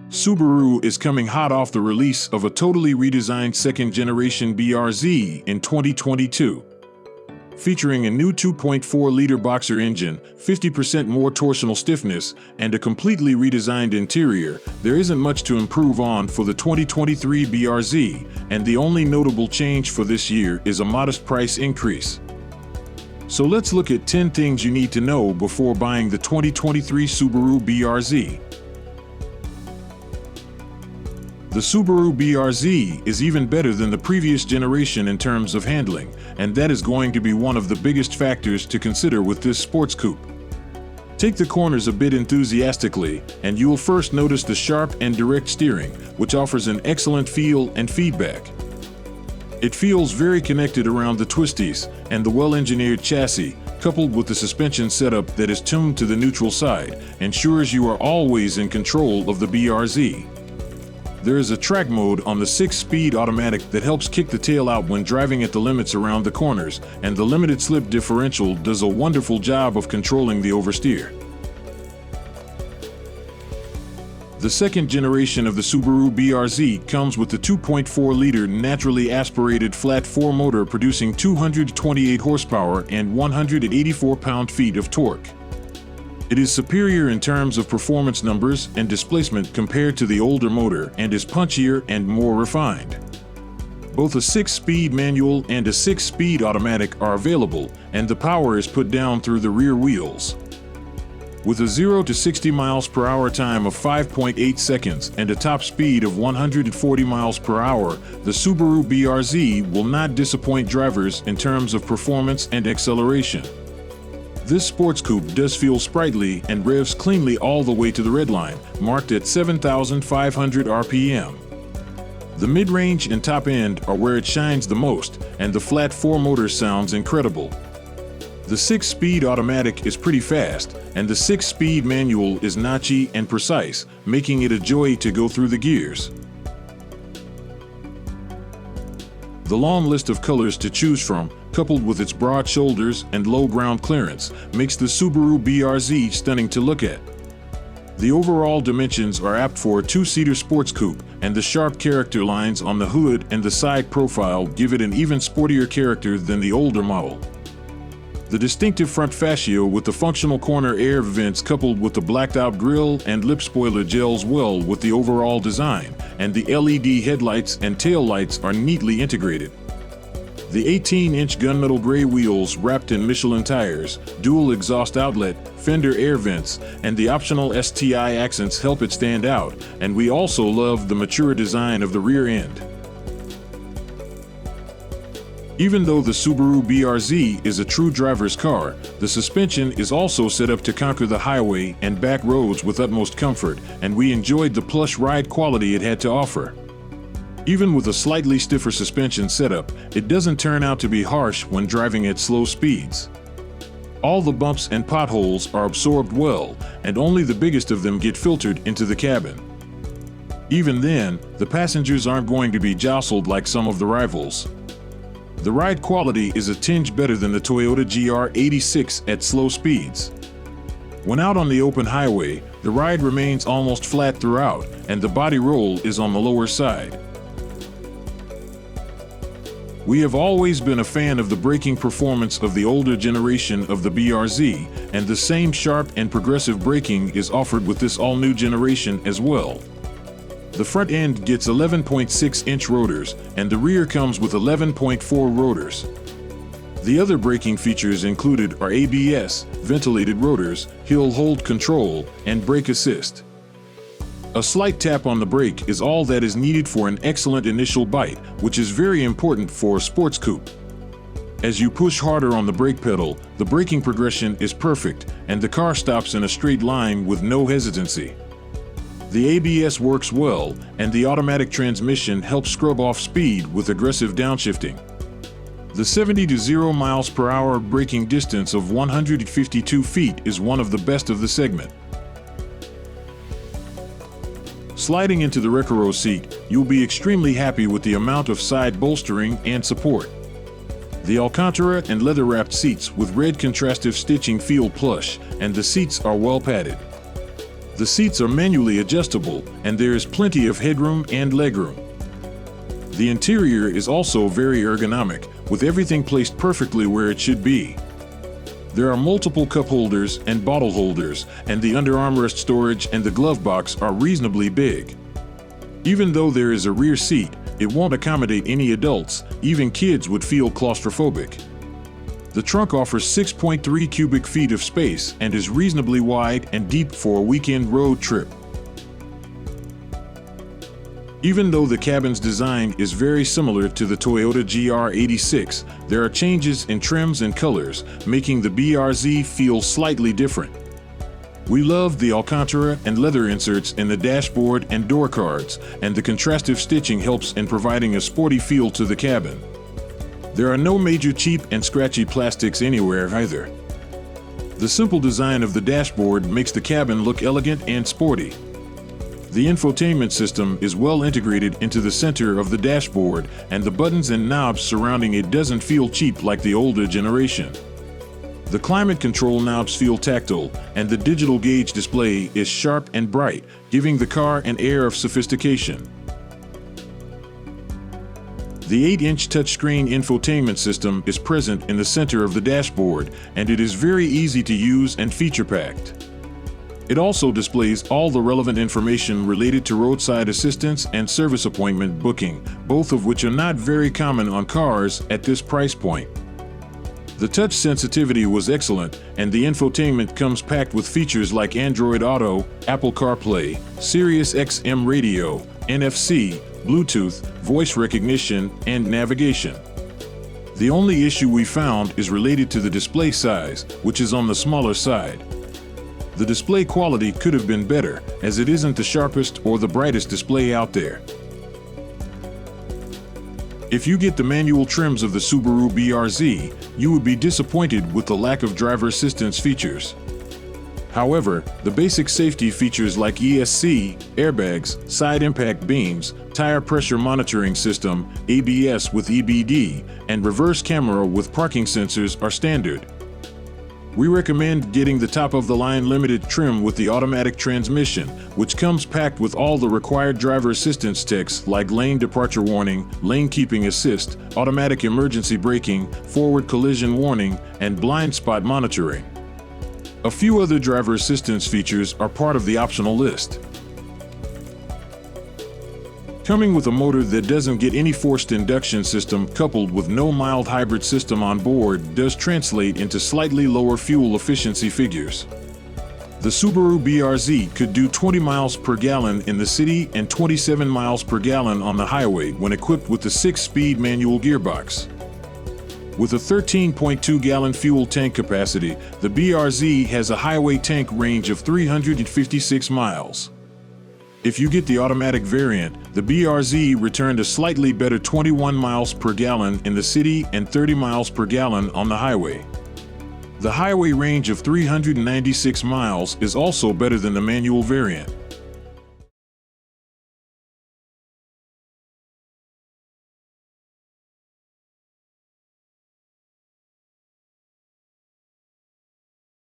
Subaru is coming hot off the release of a totally redesigned second-generation BRZ in 2022. Featuring a new 2.4-liter boxer engine, 50% more torsional stiffness, and a completely redesigned interior, there isn't much to improve on for the 2023 BRZ, and the only notable change for this year is a modest price increase. So let's look at 10 things you need to know before buying the 2023 Subaru BRZ. The Subaru BRZ is even better than the previous generation in terms of handling, and that is going to be one of the biggest factors to consider with this sports coupe. Take the corners a bit enthusiastically, and you will first notice the sharp and direct steering, which offers an excellent feel and feedback. It feels very connected around the twisties, and the well-engineered chassis, coupled with the suspension setup that is tuned to the neutral side, ensures you are always in control of the BRZ. There is a track mode on the 6-speed automatic that helps kick the tail out when driving at the limits around the corners, and the limited slip differential does a wonderful job of controlling the oversteer. The second generation of the Subaru BRZ comes with the 2.4-liter naturally aspirated flat-4 motor producing 228 horsepower and 184 pound-feet of torque. It is superior in terms of performance numbers and displacement compared to the older motor and is punchier and more refined. Both a 6-speed manual and a 6-speed automatic are available, and the power is put down through the rear wheels. With a 0 to 60 miles per hour time of 5.8 seconds and a top speed of 140 miles per hour, the Subaru BRZ will not disappoint drivers in terms of performance and acceleration. This sports coupe does feel sprightly and revs cleanly all the way to the red line, marked at 7,500 RPM. The mid-range and top end are where it shines the most, and the flat-4 motor sounds incredible. The 6-speed automatic is pretty fast, and the 6-speed manual is notchy and precise, making it a joy to go through the gears. The long list of colors to choose from, coupled with its broad shoulders and low ground clearance, makes the Subaru BRZ stunning to look at. The overall dimensions are apt for a 2-seater sports coupe, and the sharp character lines on the hood and the side profile give it an even sportier character than the older model. The distinctive front fascia with the functional corner air vents coupled with the blacked-out grille and lip spoiler gels well with the overall design, and the LED headlights and tail lights are neatly integrated. The 18-inch gunmetal gray wheels wrapped in Michelin tires, dual exhaust outlet, fender air vents, and the optional STI accents help it stand out, and we also love the mature design of the rear end. Even though the Subaru BRZ is a true driver's car, the suspension is also set up to conquer the highway and back roads with utmost comfort, and we enjoyed the plush ride quality it had to offer. Even with a slightly stiffer suspension setup, it doesn't turn out to be harsh when driving at slow speeds. All the bumps and potholes are absorbed well, and only the biggest of them get filtered into the cabin. Even then, the passengers aren't going to be jostled like some of the rivals. The ride quality is a tinge better than the Toyota GR86 at slow speeds. When out on the open highway, the ride remains almost flat throughout, and the body roll is on the lower side. We have always been a fan of the braking performance of the older generation of the BRZ, and the same sharp and progressive braking is offered with this all-new generation as well. The front end gets 11.6-inch rotors, and the rear comes with 11.4 rotors. The other braking features included are ABS, ventilated rotors, hill hold control, and brake assist. A slight tap on the brake is all that is needed for an excellent initial bite, which is very important for a sports coupe. As you push harder on the brake pedal, the braking progression is perfect, and the car stops in a straight line with no hesitancy. The ABS works well, and the automatic transmission helps scrub off speed with aggressive downshifting. The 70 to 0 miles per hour braking distance of 152 feet is one of the best of the segment. Sliding into the Recaro seat, you'll be extremely happy with the amount of side bolstering and support. The Alcantara and leather-wrapped seats with red contrastive stitching feel plush, and the seats are well padded. The seats are manually adjustable, and there is plenty of headroom and legroom. The interior is also very ergonomic, with everything placed perfectly where it should be. There are multiple cup holders and bottle holders, and the under armrest storage and the glove box are reasonably big. Even though there is a rear seat, it won't accommodate any adults, even kids would feel claustrophobic. The trunk offers 6.3 cubic feet of space and is reasonably wide and deep for a weekend road trip. Even though the cabin's design is very similar to the Toyota GR86, there are changes in trims and colors, making the BRZ feel slightly different. We love the Alcantara and leather inserts in the dashboard and door cards, and the contrastive stitching helps in providing a sporty feel to the cabin. There are no major cheap and scratchy plastics anywhere either. The simple design of the dashboard makes the cabin look elegant and sporty. The infotainment system is well integrated into the center of the dashboard, and the buttons and knobs surrounding it doesn't feel cheap like the older generation. The climate control knobs feel tactile, and the digital gauge display is sharp and bright, giving the car an air of sophistication. The 8-inch touchscreen infotainment system is present in the center of the dashboard, and it is very easy to use and feature-packed. It also displays all the relevant information related to roadside assistance and service appointment booking, both of which are not very common on cars at this price point. The touch sensitivity was excellent, and the infotainment comes packed with features like Android Auto, Apple CarPlay, Sirius XM radio, NFC, Bluetooth, voice recognition, and navigation. The only issue we found is related to the display size, which is on the smaller side. The display quality could have been better, as it isn't the sharpest or the brightest display out there. If you get the manual trims of the Subaru BRZ, you would be disappointed with the lack of driver assistance features. However, the basic safety features like ESC, airbags, side impact beams, tire pressure monitoring system, ABS with EBD, and reverse camera with parking sensors are standard. We recommend getting the top-of-the-line limited trim with the automatic transmission, which comes packed with all the required driver assistance techs like lane departure warning, lane keeping assist, automatic emergency braking, forward collision warning, and blind spot monitoring. A few other driver assistance features are part of the optional list. Coming with a motor that doesn't get any forced induction system coupled with no mild hybrid system on board does translate into slightly lower fuel efficiency figures. The Subaru BRZ could do 20 miles per gallon in the city and 27 miles per gallon on the highway when equipped with the 6-speed manual gearbox. With a 13.2-gallon fuel tank capacity, the BRZ has a highway tank range of 356 miles. If you get the automatic variant, the BRZ returned a slightly better 21 miles per gallon in the city and 30 miles per gallon on the highway. The highway range of 396 miles is also better than the manual variant.